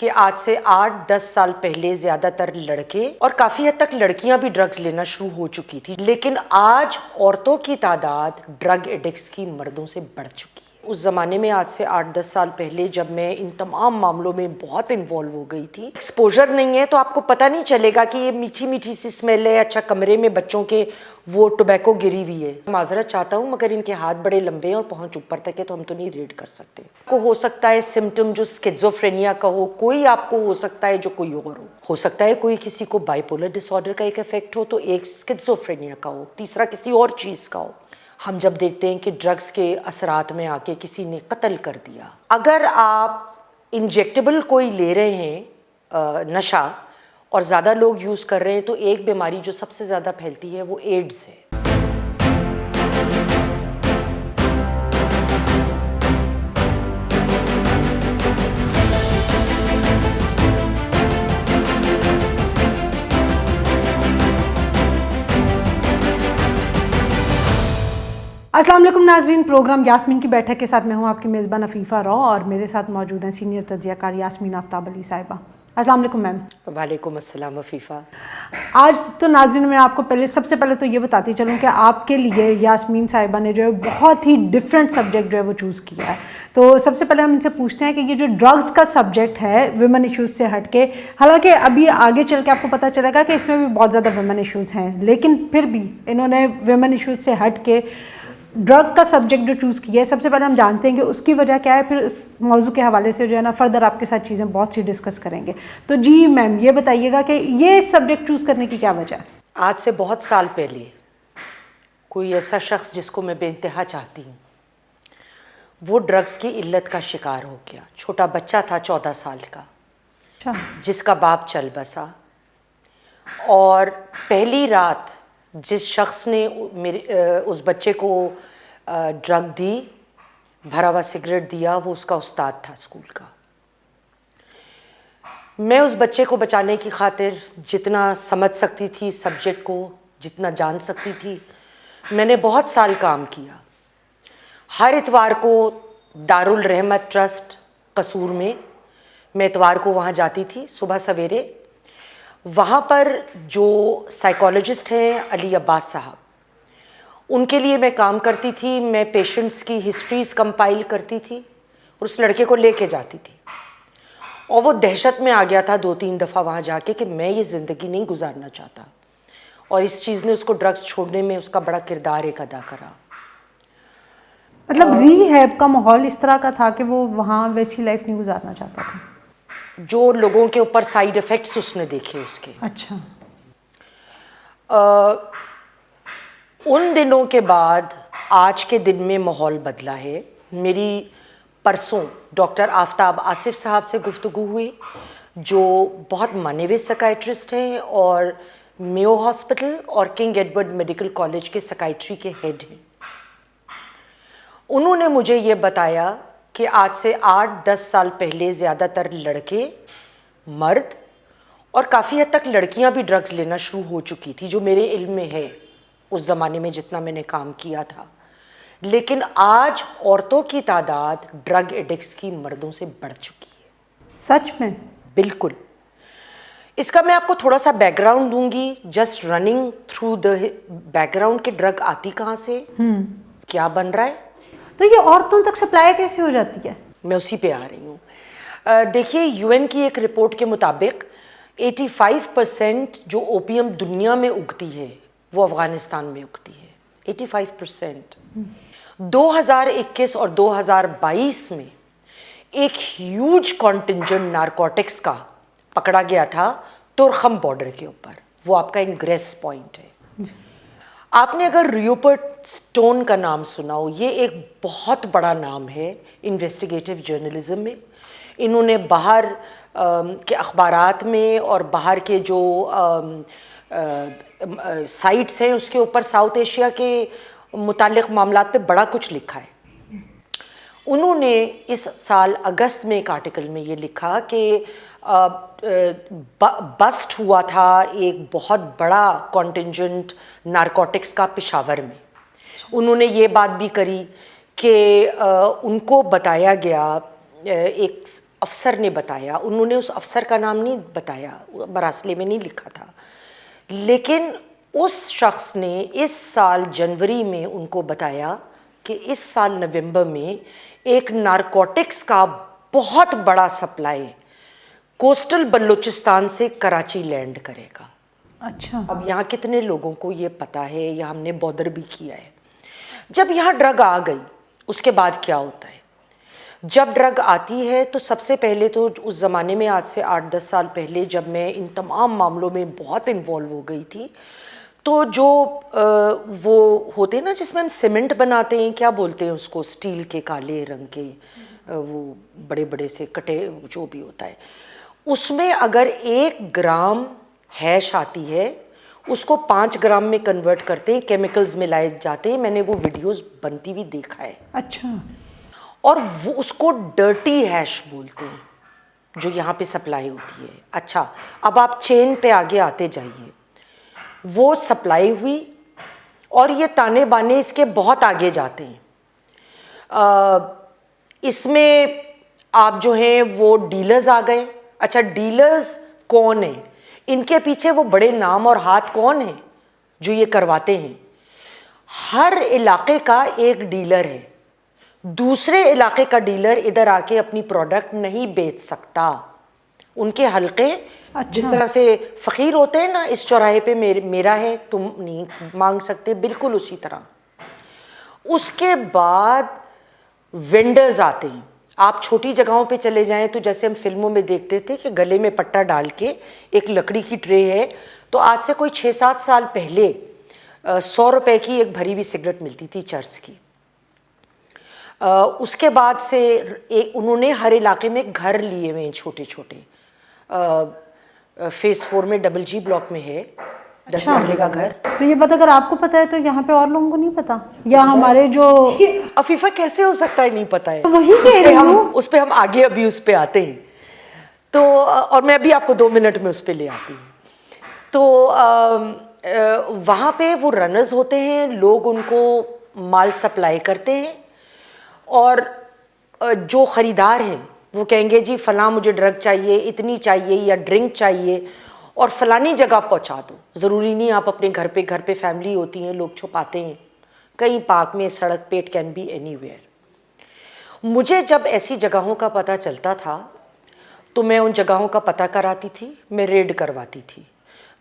कि आज से 8-10 साल पहले ज़्यादातर लड़के और काफ़ी हद तक लड़कियां भी ड्रग्स लेना शुरू हो चुकी थी, लेकिन आज औरतों की तादाद ड्रग एडिक्ट्स की मर्दों से बढ़ चुकी है। उस ज़माने में आज से 8-10 साल पहले जब मैं इन तमाम मामलों में बहुत इन्वॉल्व हो गई थी, एक्सपोजर नहीं है तो आपको पता नहीं चलेगा कि ये मीठी मीठी सी स्मेल है, अच्छा कमरे में बच्चों के वो टोबैको गिरी हुई है। माजरत चाहता हूँ मगर इनके हाथ बड़े लंबे हैं और पहुँच ऊपर तक है तो हम तो नहीं रीड कर सकते। को हो सकता है सिम्टम जो स्किज़ोफ्रेनिया का हो, कोई आपको हो सकता है जो कोई और हो सकता है कोई किसी को बाइपोलर डिसऑर्डर का एक इफेक्ट हो तो एक स्किज़ोफ्रेनिया का हो, तीसरा किसी और चीज़ का हो। हम जब देखते हैं कि ड्रग्स के असरात में आके किसी ने कत्ल कर दिया, अगर आप इंजेक्टेबल कोई ले रहे हैं नशा और ज़्यादा लोग यूज़ कर रहे हैं तो एक बीमारी जो सबसे ज़्यादा फैलती है वो एड्स है। अस्सलाम वालेकुम नाज़रीन, प्रोग्राम यास्मीन की बैठक के साथ मैं हूं आपकी मेज़बान अफीफ़ा रॉ और मेरे साथ मौजूद हैं सीनियर तज्ज़ियाकार यास्मीन आफ्ताब अली साहिबा। अस्सलाम वालेकुम मैम। वालेकुम अस्सलाम अफीफ़ा। आज तो नाज़रीन मैं आपको सबसे पहले तो ये बताती चलूँ कि आपके लिए यास्मीन साहिबा ने जो है बहुत ही डिफरेंट सब्जेक्ट जो है वो चूज़ किया है। तो सबसे पहले हम इनसे पूछते हैं कि ये जो ड्रग्स का सब्जेक्ट है विमेन इश्यूज़ से हट के, हालांकि अभी आगे चल के आपको पता चलेगा कि इसमें भी बहुत ज़्यादा विमेन इश्यूज़ हैं, लेकिन फिर भी इन्होंने विमेन इश्यूज़ से हट के ड्रग का सब्जेक्ट जो चूज़ किया है, सबसे पहले हम जानते हैं कि उसकी वजह क्या है, फिर उस मौजू के हवाले से जो है ना फर्दर आपके साथ चीज़ें बहुत सी डिस्कस करेंगे। तो जी मैम ये बताइएगा कि ये सब्जेक्ट चूज़ करने की क्या वजह है? आज से बहुत साल पहले कोई ऐसा शख्स जिसको मैं बेइंतहा चाहती हूँ वो ड्रग्स की इल्लत का शिकार हो गया। छोटा बच्चा था 14 साल का, अच्छा, जिसका बाप चल बसा, और पहली रात जिस शख्स ने उस बच्चे को ड्रग दी, भरा हुआ सिगरेट दिया, वो उसका उस्ताद था स्कूल का। मैं उस बच्चे को बचाने की खातिर जितना समझ सकती थी सब्जेक्ट को, जितना जान सकती थी, मैंने बहुत साल काम किया। हर इतवार को दारुल रहमत ट्रस्ट कसूर में मैं इतवार को वहाँ जाती थी सुबह सवेरे। वहाँ पर जो साइकोलॉजिस्ट हैं अली अब्बास साहब, उनके लिए मैं काम करती थी। मैं पेशेंट्स की हिस्ट्रीज़ कंपाइल करती थी और उस लड़के को लेके जाती थी, और वो दहशत में आ गया था 2-3 दफ़ा वहाँ जाके कि मैं ये ज़िंदगी नहीं गुजारना चाहता, और इस चीज़ ने उसको ड्रग्स छोड़ने में उसका बड़ा किरदार एक अदा करा। मतलब रीहैब का माहौल इस तरह का था कि वो वहाँ वैसी लाइफ नहीं गुजारना चाहता था। जो लोगों के ऊपर साइड इफ़ेक्ट्स उसने देखे उसके। अच्छा। उन दिनों के बाद आज के दिन में माहौल बदला है। मेरी परसों डॉक्टर आफ्ताब आसिफ साहब से गुफ्तगू हुई, जो बहुत माने हुए साइकाइट्रिस्ट हैं और मेयो हॉस्पिटल और किंग एडवर्ड मेडिकल कॉलेज के साइकाइट्री के हेड हैं। उन्होंने मुझे ये बताया कि आज से 8-10 साल पहले ज़्यादातर लड़के, मर्द और काफ़ी हद तक लड़कियां भी ड्रग्स लेना शुरू हो चुकी थी, जो मेरे इल्म में है उस ज़माने में जितना मैंने काम किया था, लेकिन आज औरतों की तादाद ड्रग एडिक्ट्स की मर्दों से बढ़ चुकी है। सच में? बिल्कुल। इसका मैं आपको थोड़ा सा बैकग्राउंड दूंगी, just running through the background के ड्रग आती कहाँ से, क्या बन रहा है, तो ये औरतों तक सप्लाई कैसे हो जाती है? मैं उसी पे आ रही हूँ। देखिए, यूएन की एक रिपोर्ट के मुताबिक 85% जो ओपियम दुनिया में उगती है वो अफ़गानिस्तान में उगती है। 85%। 2021 और 2022 में एक ह्यूज कॉन्टिंजेंट नारकोटिक्स का पकड़ा गया था तुरखम बॉर्डर के ऊपर। वो आपका इंग्रेस पॉइंट है। आपने अगर रूपर्ट स्टोन का नाम सुना हो, ये एक बहुत बड़ा नाम है इन्वेस्टिगेटिव जर्नलिज्म में। इन्होंने बाहर के अखबारात में और बाहर के जो साइट्स हैं उसके ऊपर साउथ एशिया के मुतालिक मामलात पे बड़ा कुछ लिखा है। उन्होंने इस साल अगस्त में एक आर्टिकल में ये लिखा कि बस्ट हुआ था एक बहुत बड़ा कॉन्टिंजेंट नारकोटिक्स का पेशावर में। उन्होंने ये बात भी करी कि उनको बताया गया, एक अफसर ने बताया, उन्होंने उस अफसर का नाम नहीं बताया, मरासले में नहीं लिखा था, लेकिन उस शख्स ने इस साल जनवरी में उनको बताया कि इस साल नवंबर में एक नारकोटिक्स का बहुत बड़ा सप्लाई कोस्टल बलूचिस्तान से कराची लैंड करेगा। अच्छा। अब यहाँ कितने लोगों को ये पता है या हमने बॉदर भी किया है। जब यहाँ ड्रग आ गई उसके बाद क्या होता है, जब ड्रग आती है तो सबसे पहले तो उस ज़माने में, आज से 8-10 साल पहले जब मैं इन तमाम मामलों में बहुत इन्वॉल्व हो गई थी, तो जो वो होते हैं ना जिसमें हम सीमेंट बनाते हैं, क्या बोलते हैं उसको, स्टील के काले रंग के वो बड़े बड़े से कटे जो भी होता है, उसमें अगर 1 ग्राम हैश आती है उसको 5 ग्राम में कन्वर्ट करते हैं, केमिकल्स मिलाए जाते हैं, मैंने वो वीडियोस बनती हुई देखा है। अच्छा। और वो उसको डर्टी हैश बोलते हैं जो यहाँ पे सप्लाई होती है। अच्छा, अब आप चेन पे आगे आते जाइए, वो सप्लाई हुई और ये ताने बाने इसके बहुत आगे जाते हैं। इसमें आप जो हैं वो डीलर्स आ गए। अच्छा, डीलर्स कौन है, इनके पीछे वो बड़े नाम और हाथ कौन है जो ये करवाते हैं। हर इलाके का एक डीलर है, दूसरे इलाके का डीलर इधर आके अपनी प्रोडक्ट नहीं बेच सकता। उनके हलके जिस तरह से फ़कीर होते हैं ना, इस चौराहे पे मेरा है तुम नहीं मांग सकते, बिल्कुल उसी तरह। उसके बाद वेंडर्स आते हैं। आप छोटी जगहों पे चले जाएं तो जैसे हम फिल्मों में देखते थे कि गले में पट्टा डाल के एक लकड़ी की ट्रे है, तो आज से कोई 6-7 साल पहले 100 रुपए की एक भरी हुई सिगरेट मिलती थी चर्च की। उसके बाद से उन्होंने हर इलाके में घर लिए हुए हैं छोटे छोटे। फेज़ 4 में डबल जी ब्लॉक में है 10 मरले का घर। तो ये बात अगर आपको पता है तो यहाँ पे और लोगों को नहीं पता, या हमारे जो अफीफा कैसे हो सकता है नहीं पता है, तो वही कह रही हूँ। उस पे हम आगे अभी उस पे आते हैं। तो और मैं अभी आपको 2 मिनट में उस पे ले आती हूँ। तो वहाँ पे वो रनर्स होते हैं, लोग उनको माल सप्लाई करते हैं और जो ख़रीदार हैं वो कहेंगे जी फ़लाँ मुझे ड्रग चाहिए, इतनी चाहिए या ड्रिंक चाहिए और फ़लानी जगह पहुंचा दो। ज़रूरी नहीं आप अपने घर पे फैमिली होती हैं, लोग छुपाते हैं कहीं पार्क में, सड़क पे, इट कैन बी एनीवेयर। मुझे जब ऐसी जगहों का पता चलता था तो मैं उन जगहों का पता कराती थी, मैं रेड करवाती थी।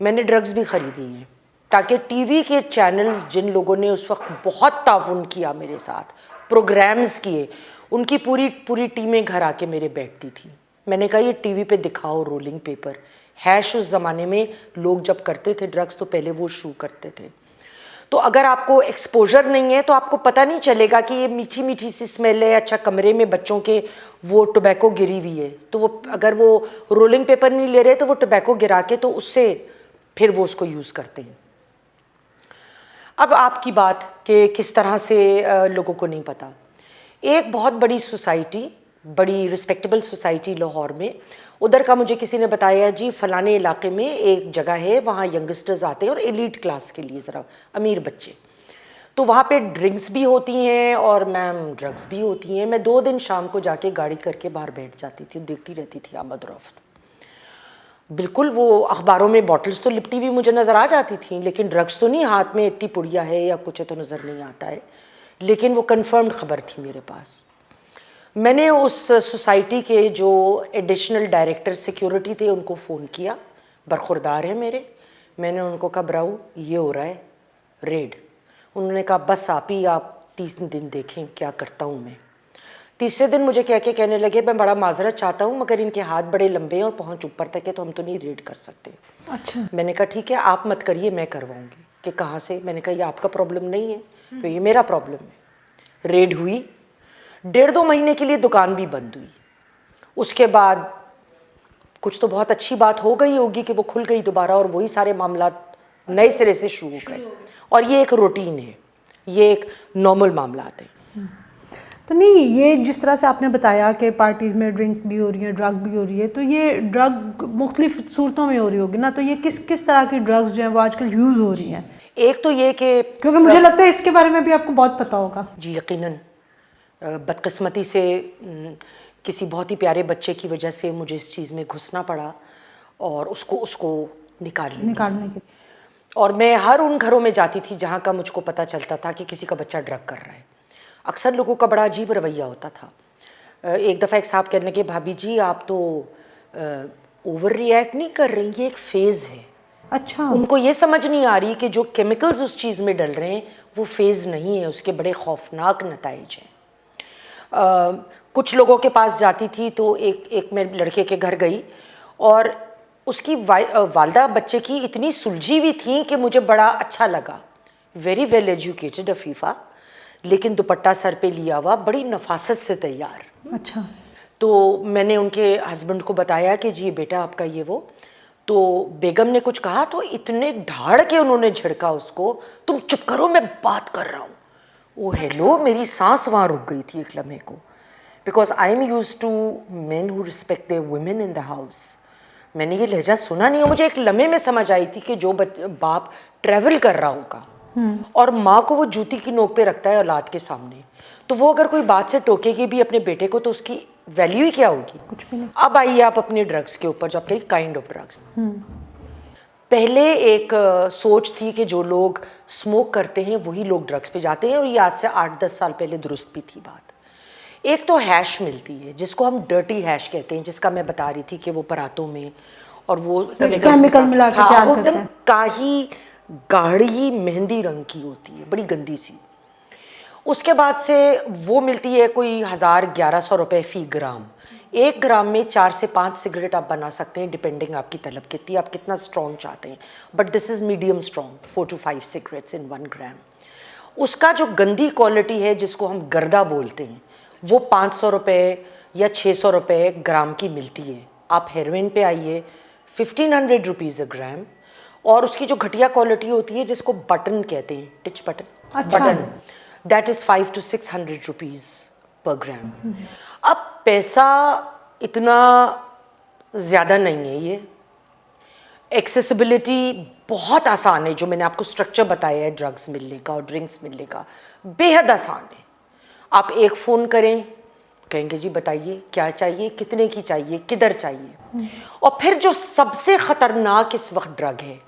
मैंने ड्रग्स भी ख़रीदी हैं ताकि टीवी के चैनल्स जिन लोगों ने उस वक्त बहुत ताउन किया मेरे साथ, प्रोग्राम्स किए, उनकी पूरी टीमें घर आके मेरे बैठती थी। मैंने कहा ये टीवी पे दिखाओ रोलिंग पेपर। हैश उस ज़माने में लोग जब करते थे ड्रग्स तो पहले वो शुरू करते थे। तो अगर आपको एक्सपोजर नहीं है तो आपको पता नहीं चलेगा कि ये मीठी मीठी सी स्मेल है। अच्छा, कमरे में बच्चों के वो टोबैको गिरी हुई है तो वो अगर वो रोलिंग पेपर नहीं ले रहे तो वो टोबैको गिरा के तो उससे फिर वो उसको यूज़ करते हैं। अब आपकी बात कि किस तरह से लोगों को नहीं पता। एक बहुत बड़ी सोसाइटी, बड़ी रिस्पेक्टेबल सोसाइटी लाहौर में, उधर का मुझे किसी ने बताया जी फ़लाने इलाके में एक जगह है, वहाँ यंगस्टर्स आते हैं और एलीट क्लास के लिए, ज़रा अमीर बच्चे, तो वहाँ पे ड्रिंक्स भी होती हैं और मैम ड्रग्स भी होती हैं। मैं 2 दिन शाम को जाके गाड़ी करके बाहर बैठ जाती थी, देखती रहती थी आमद रफ्त। बिल्कुल वो अखबारों में बॉटल्स तो लिपटी हुई मुझे नज़र आ जाती थी, लेकिन ड्रग्स तो नहीं, हाथ में इतनी पुड़िया है या कुछ है तो नज़र नहीं आता है, लेकिन वो कंफर्म्ड खबर थी मेरे पास। मैंने उस सोसाइटी के जो एडिशनल डायरेक्टर सिक्योरिटी थे उनको फ़ोन किया, बरखुरदार है मेरे। मैंने उनको कहा ब्राऊ ये हो रहा है रेड। उन्होंने कहा बस आप ही, आप 3 दिन देखें क्या करता हूँ मैं। तीसरे दिन मुझे कहने लगे मैं बड़ा माजरत चाहता हूँ मगर इनके हाथ बड़े लंबे हैं और पहुँच ऊपर तक है तो हम तो नहीं रेड कर सकते। अच्छा। मैंने कहा ठीक है आप मत करिए, मैं करवाऊँगी। कि कहाँ से? मैंने कहा ये आपका प्रॉब्लम नहीं है तो ये मेरा प्रॉब्लम है। रेड हुई, 1.5-2 महीने के लिए दुकान भी बंद हुई। उसके बाद कुछ तो बहुत अच्छी बात हो गई होगी कि वो खुल गई दोबारा और वही सारे मामला नए सिरे से शुरू हो गए। और ये एक रूटीन है, ये एक नॉर्मल मामला है। तो नहीं, ये जिस तरह से आपने बताया कि पार्टीज़ में ड्रिंक भी हो रही है, ड्रग भी हो रही है, तो ये ड्रग मुख्तलिफ सूरतों में हो रही होगी ना, तो ये किस तरह की ड्रग्स जो हैं वो आजकल यूज़ हो रही हैं? एक तो ये कि क्योंकि मुझे लगता है इसके बारे में भी आपको बहुत पता होगा। जी यकीनन, बदकिस्मती से किसी बहुत ही प्यारे बच्चे की वजह से मुझे इस चीज़ में घुसना पड़ा और उसको निकालने के और मैं हर उन घरों में जाती थी जहाँ का मुझको पता चलता था कि किसी का बच्चा ड्रग कर रहा है। अक्सर लोगों का बड़ा अजीब रवैया होता था। एक दफ़ा एक साहब कहने लगे, भाभी जी आप तो ओवर रिएक्ट नहीं कर रही, ये एक फेज़ है। अच्छा। उनको ये समझ नहीं आ रही कि जो केमिकल्स उस चीज़ में डल रहे हैं वो फेज़ नहीं है, उसके बड़े खौफनाक नताइज हैं। कुछ लोगों के पास जाती थी तो एक मैं लड़के के घर गई और उसकी वालदा बच्चे की इतनी सुलझी हुई थी कि मुझे बड़ा अच्छा लगा। वेरी वेल एजुकेटेड अफीफ़ा, लेकिन दुपट्टा सर पे लिया हुआ, बड़ी नफासत से तैयार। अच्छा। तो मैंने उनके हस्बैंड को बताया कि जी बेटा आपका ये वो, तो बेगम ने कुछ कहा तो इतने धाड़ के उन्होंने झिड़का उसको, तुम चुप करो मैं बात कर रहा हूँ। ओ हेलो, मेरी सांस वहाँ रुक गई थी एक लम्हे को, because I am use to men who respect their women in the house. मैंने ये लहजा सुना नहीं और मुझे एक लम्हे में समझ आई थी कि जो बाप ट्रैवल कर रहा होगा और माँ को वो जूती की नोक पे रखता है औलाद के सामने, तो वो अगर कोई बात से टोकेगी भी अपने बेटे को तो उसकी वैल्यू ही क्या होगी? कुछ भी नहीं। अब आइए आप अपने ड्रग्स के ऊपर, जो आपके काइंड ऑफ ड्रग्स। पहले एक सोच थी कि जो लोग स्मोक करते हैं वही लोग ड्रग्स पे जाते हैं, और ये आज से 8-10 साल पहले दुरुस्त भी थी बात। एक तो हैश मिलती है जिसको हम डर्टी हैश कहते हैं, जिसका मैं बता रही थी कि वो परातों में और वो केमिकल मिला के तैयार वो करते एकदम हैं। काही गाढ़ी मेहंदी रंग की होती है, बड़ी गंदी सी। उसके बाद से वो मिलती है कोई 1000-1100 रुपये फ़ी ग्राम। 1 ग्राम में 4 से 5 सिगरेट आप बना सकते हैं, डिपेंडिंग आपकी तलब कितनी, आप कितना स्ट्रॉन्ग चाहते हैं, but this is medium strong, 4 to 5 cigarettes in 1 gram. उसका जो गंदी क्वालिटी है जिसको हम गर्दा बोलते हैं, वो 500 रुपये या 600 रुपये ग्राम की मिलती है। आप हेरोइन पे आइए, 1500 रुपीज़ अ ग्राम। और उसकी जो घटिया क्वालिटी होती है जिसको बटन कहते हैं, टिच बटन, अच्छा। Button, that is 500 to 600 rupees पर ग्राम। अब पैसा इतना ज़्यादा नहीं है, ये एक्सेसिबिलिटी बहुत आसान है। जो मैंने आपको स्ट्रक्चर बताया है ड्रग्स मिलने का और ड्रिंक्स मिलने का, बेहद आसान है। आप एक फ़ोन करें, कहेंगे जी बताइए क्या चाहिए, कितने की चाहिए, किधर चाहिए। और फिर जो सबसे ख़तरनाक इस वक्त ड्रग है,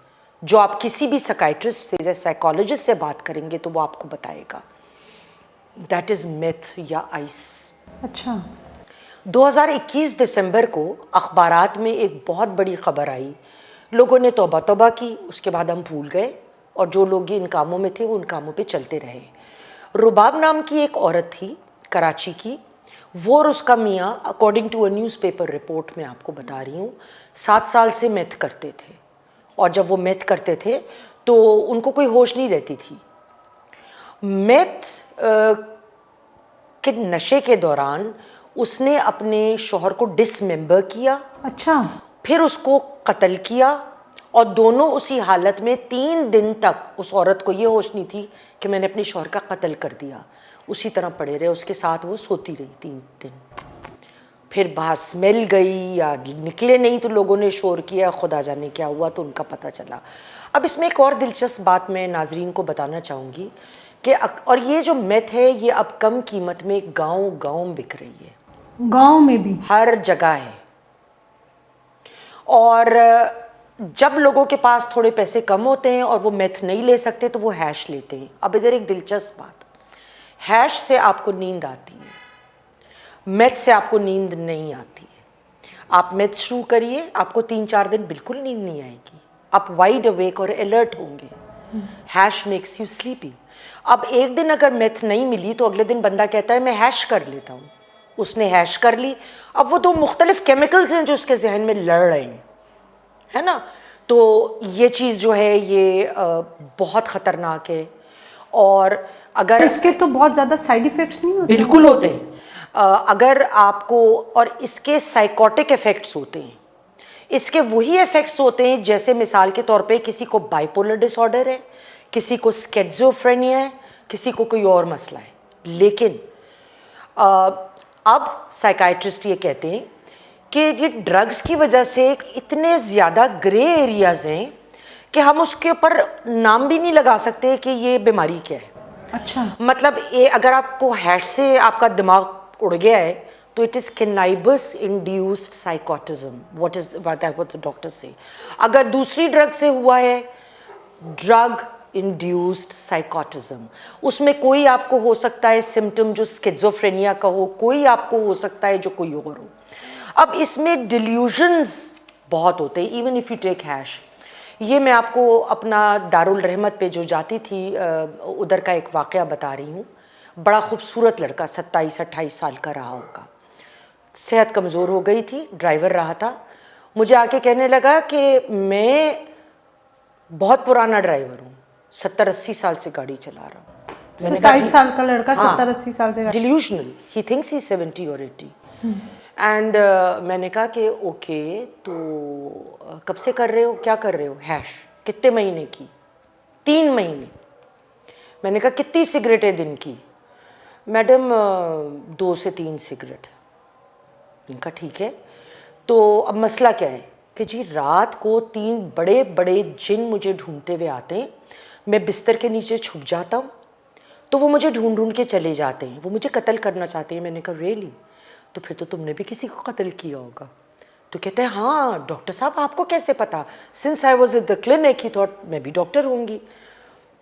जो आप किसी भी साइकाइट्रिस्ट से या साइकोलॉजिस्ट से बात करेंगे तो वो आपको बताएगा, दैट इज़ मेथ या आइस। अच्छा। 2021 दिसंबर को अखबारात में एक बहुत बड़ी खबर आई, लोगों ने तौबा तौबा की, उसके बाद हम भूल गए और जो लोग इन कामों में थे वो उन कामों पे चलते रहे। रुबाब नाम की एक औरत थी कराची की, वो और उसका मियाँ, according to a newspaper report में आपको बता रही हूँ, 7 साल से मेथ करते थे। और जब वो मेथ करते थे तो उनको कोई होश नहीं रहती थी। मेथ के नशे के दौरान उसने अपने शौहर को डिसमेंबर किया। अच्छा। फिर उसको कत्ल किया और दोनों उसी हालत में 3 दिन तक, उस औरत को ये होश नहीं थी कि मैंने अपने शौहर का कत्ल कर दिया, उसी तरह पड़े रहे, उसके साथ वो सोती रही 3 दिन। फिर बाहर स्मेल गई या निकले नहीं तो लोगों ने शोर किया, खुदा जाने क्या हुआ तो उनका पता चला। अब इसमें एक और दिलचस्प बात मैं नाजरीन को बताना चाहूँगी कि और ये जो मेथ है ये अब कम कीमत में गांव-गांव में बिक रही है, गांव में भी हर जगह है। और जब लोगों के पास थोड़े पैसे कम होते हैं और वो मेथ नहीं ले सकते तो वो हैश लेते हैं। अब इधर एक दिलचस्प बात, हैश से आपको नींद आती है, मेथ से आपको नींद नहीं आती है। आप मेथ शुरू करिए, आपको 3-4 दिन बिल्कुल नींद नहीं आएगी, आप वाइड अवेक और अलर्ट होंगे। Hash makes you sleepy. अब एक दिन अगर मेथ नहीं मिली तो अगले दिन बंदा कहता है मैं हैश कर लेता हूँ। उसने हैश कर ली, अब वो 2 मुख्तलिफ केमिकल्स हैं जो उसके जहन में लड़ रहे हैं, है ना। तो ये चीज़ जो है ये बहुत ख़तरनाक है। और अगर इसके तो बहुत ज़्यादा साइड इफ़ेक्ट्स नहीं होते? बिल्कुल होते हैं। अगर आपको, और इसके साइकोटिक इफ़ेक्ट्स होते हैं, इसके वही इफ़ेक्ट्स होते हैं जैसे मिसाल के तौर पे किसी को बाइपोलर डिसऑर्डर है, किसी को स्किज़ोफ्रेनिया है, किसी को कोई और मसला है। लेकिन अब साइकाइट्रिस्ट ये कहते हैं कि ये ड्रग्स की वजह से इतने ज़्यादा ग्रे एरियाज़ हैं कि हम उसके ऊपर नाम भी नहीं लगा सकते कि ये बीमारी क्या है। अच्छा। मतलब ये अगर आपको हैश से आपका दिमाग उड़ गया है तो it is cannabis induced psychoticism, what the doctor से। अगर दूसरी ड्रग से हुआ है ड्रग इंड्यूस्ड साइकोटिज्म, उसमें कोई आपको हो सकता है सिम्टम जो स्किज़ोफ्रेनिया का हो, कोई आपको हो सकता है जो कोई और हो। अब इसमें डिल्यूजन्स बहुत होते हैं, even if you take hash. ये मैं आपको अपना दारुल रहमत पे जो जाती थी उधर का एक वाक़या बता रही हूँ। बड़ा खूबसूरत लड़का 27-28 साल का रहा होगा, सेहत कमज़ोर हो गई थी, ड्राइवर रहा था। मुझे आके कहने लगा कि मैं बहुत पुराना ड्राइवर हूँ, 70-80 साल से गाड़ी चला रहा हूँ। 27 साल का लड़का 70-80 साल से डिल्यूशनल, ही थिंक्स ही 70 और 80। एंड मैंने कहा कि ओके, तो कब से कर रहे हो, क्या कर रहे हो? हैश। कितने महीने की? 3 महीने। मैंने कहा कितनी सिगरेटें दिन की? मैडम 2 से 3 सिगरेट। इनका ठीक है, तो अब मसला क्या है कि जी रात को 3 बड़े बड़े जिन मुझे ढूंढते हुए आते हैं, मैं बिस्तर के नीचे छुप जाता हूँ, तो वो मुझे ढूंढ ढूंढ के चले जाते हैं, वो मुझे कत्ल करना चाहते हैं। मैंने कहा रियली? तो फिर तो तुमने भी किसी को कत्ल किया होगा। तो कहते हैं हाँ डॉक्टर साहब, आपको कैसे पता? Since I was at the clinic he thought मैं भी डॉक्टर होंगी।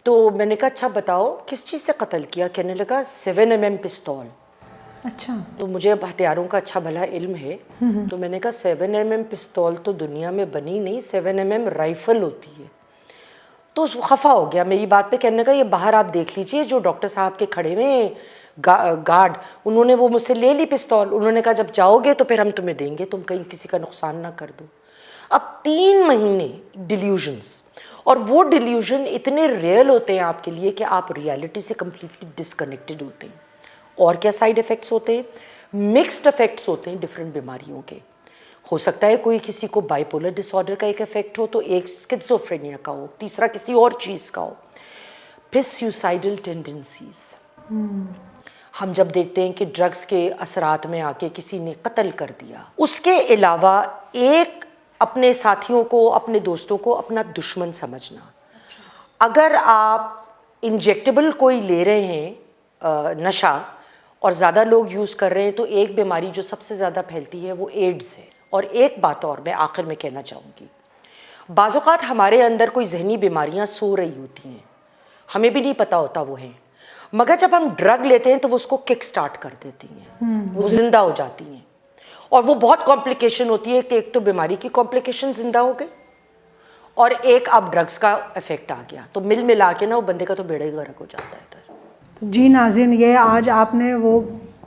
तो मैंने कहा अच्छा बताओ किस चीज़ से कत्ल किया? कहने लगा 7mm पिस्तौल। अच्छा। तो मुझे अब हथियारों का अच्छा भला इल्म है, तो मैंने कहा 7mm पिस्तौल तो दुनिया में बनी नहीं, 7mm राइफल होती है। तो खफा हो गया मेरी बात पे, कहने का ये बाहर आप देख लीजिए जो डॉक्टर साहब के खड़े में गार्ड, उन्होंने वो मुझसे ले ली पिस्तौल। उन्होंने कहा जब जाओगे तो फिर हम तुम्हें देंगे, तुम कहीं किसी का नुकसान ना कर दो। अब 3 महीने डिल्यूजन्स, और वो डिल्यूजन इतने रियल होते हैं आपके लिए कि आप रियलिटी से कम्प्लीटली डिसकनेक्टेड होते हैं। और क्या साइड इफ़ेक्ट्स होते हैं? मिक्स्ड इफ़ेक्ट्स होते हैं डिफरेंट बीमारियों के। हो सकता है कोई किसी को बाइपोलर डिसऑर्डर का एक इफेक्ट हो, तो एक स्किज़ोफ्रेनिया का हो, तीसरा किसी और चीज़ का हो। फिर सुसाइडल टेंडेंसीज, हम जब देखते हैं कि ड्रग्स के असरात में आके किसी ने कत्ल कर दिया। उसके अलावा एक अपने साथियों को, अपने दोस्तों को अपना दुश्मन समझना। अगर आप इंजेक्टेबल कोई ले रहे हैं नशा और ज़्यादा लोग यूज़ कर रहे हैं, तो एक बीमारी जो सबसे ज़्यादा फैलती है वो एड्स है। और एक बात और मैं आखिर में कहना चाहूँगी, बाज़ औक़ात हमारे अंदर कोई जहनी बीमारियाँ सो रही होती हैं, हमें भी नहीं पता होता वो हैं, मगर जब हम ड्रग लेते हैं तो वो उसको किक स्टार्ट कर देती हैं, वो ज़िंदा हो जाती हैं। और वो बहुत कॉम्प्लिकेशन होती है कि एक तो बीमारी की कॉम्प्लिकेशन ज़िंदा हो गई और एक अब ड्रग्स का इफेक्ट आ गया, तो मिल मिला के ना वो बंदे का तो बेड़ा ही गर्क हो जाता है। तो जी नाज़रीन, ये आज आपने वो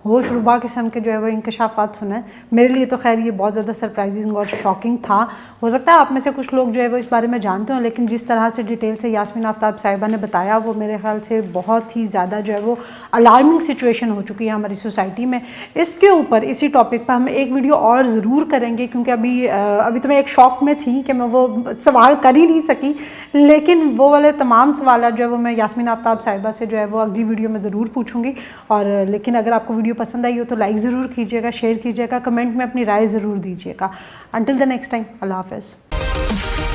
होश रुबा किस्म के जो है वो इंकशाफात सुने। मेरे लिए तो खैर ये बहुत ज़्यादा सरप्राइजिंग और शॉकिंग था। हो सकता है आप में से कुछ लोग जो है वो इस बारे में जानते हो, लेकिन जिस तरह से डिटेल से यास्मीन आफ्ताब साहिबा ने बताया वो मेरे ख्याल से बहुत ही ज़्यादा जो है वो अलार्मिंग सिचुएशन हो चुकी है हमारी सोसाइटी में। इसके ऊपर, इसी टॉपिक पर हम एक वीडियो और ज़रूर करेंगे, क्योंकि अभी तो मैं एक शौक में थी कि मैं वो सवाल कर ही नहीं सकी, लेकिन वो वाले तमाम सवाल जो है वो मैं यास्मीन आफ्ताब साहिबा से जो है वो अगली वीडियो में ज़रूर पूछूंगी। और लेकिन अगर आपको वीडियो पसंद आई हो तो लाइक ज़रूर कीजिएगा, शेयर कीजिएगा, कमेंट में अपनी राय ज़रूर दीजिएगा। अंटिल द नेक्स्ट टाइम, अल्लाह हाफ़िज़।